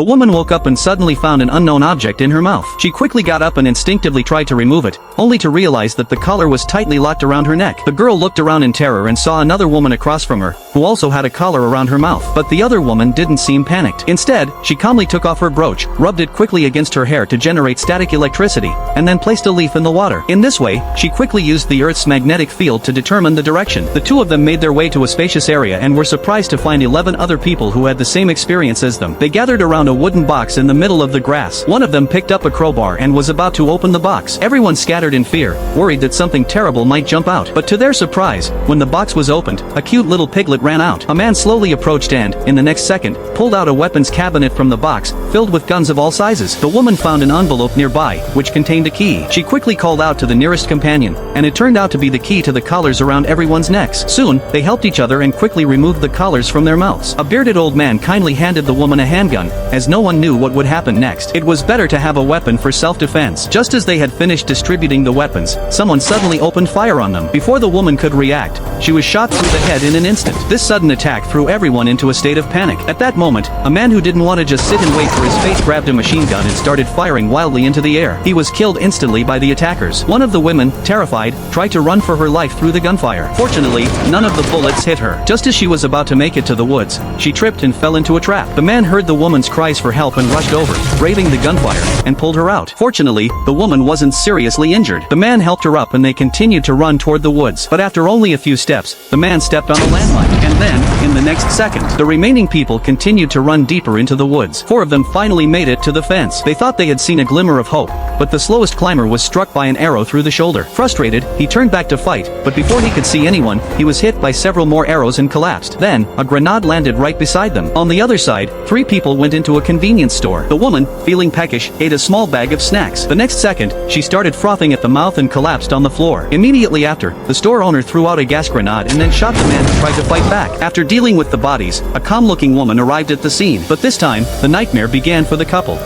The woman woke up and suddenly found an unknown object in her mouth. She quickly got up and instinctively tried to remove it, only to realize that the collar was tightly locked around her neck. The girl looked around in terror and saw another woman across from her, who also had a collar around her mouth. But the other woman didn't seem panicked. Instead, she calmly took off her brooch, rubbed it quickly against her hair to generate static electricity, and then placed a leaf in the water. In this way, she quickly used the Earth's magnetic field to determine the direction. The two of them made their way to a spacious area and were surprised to find 11 other people who had the same experience as them. They gathered around a wooden box in the middle of the grass. One of them picked up a crowbar and was about to open the box. Everyone scattered in fear, worried that something terrible might jump out. But to their surprise, when the box was opened, a cute little piglet ran out. A man slowly approached and, in the next second, pulled out a weapons cabinet from the box, filled with guns of all sizes. The woman found an envelope nearby, which contained a key. She quickly called out to the nearest companion, and it turned out to be the key to the collars around everyone's necks. Soon, they helped each other and quickly removed the collars from their mouths. A bearded old man kindly handed the woman a handgun, as no one knew what would happen next. It was better to have a weapon for self-defense. Just as they had finished distributing the weapons, someone suddenly opened fire on them. Before the woman could react, she was shot through the head in an instant. This sudden attack threw everyone into a state of panic. At that moment, a man who didn't want to just sit and wait for his fate grabbed a machine gun and started firing wildly into the air. He was killed instantly by the attackers. One of the women, terrified, tried to run for her life through the gunfire. Fortunately, none of the bullets hit her. Just as she was about to make it to the woods, she tripped and fell into a trap. The man heard the woman's cries for help and rushed over, braving the gunfire, and pulled her out. Fortunately, the woman wasn't seriously injured. The man helped her up and they continued to run toward the woods. But after only a few steps, the man stepped on a landmine. And then, in the next second, the remaining people continued to run deeper into the woods. 4 of them finally made it to the fence. They thought they had seen a glimmer of hope, but the slowest climber was struck by an arrow through the shoulder. Frustrated, he turned back to fight, but before he could see anyone, he was hit by several more arrows and collapsed. Then, a grenade landed right beside them. On the other side, 3 people went into a convenience store. The woman, feeling peckish, ate a small bag of snacks. The next second, she started frothing at the mouth and collapsed on the floor. Immediately after, the store owner threw out a gas grenade and then shot the man who tried to fight back. After dealing with the bodies, a calm-looking woman arrived at the scene. But this time, the nightmare began for the couple.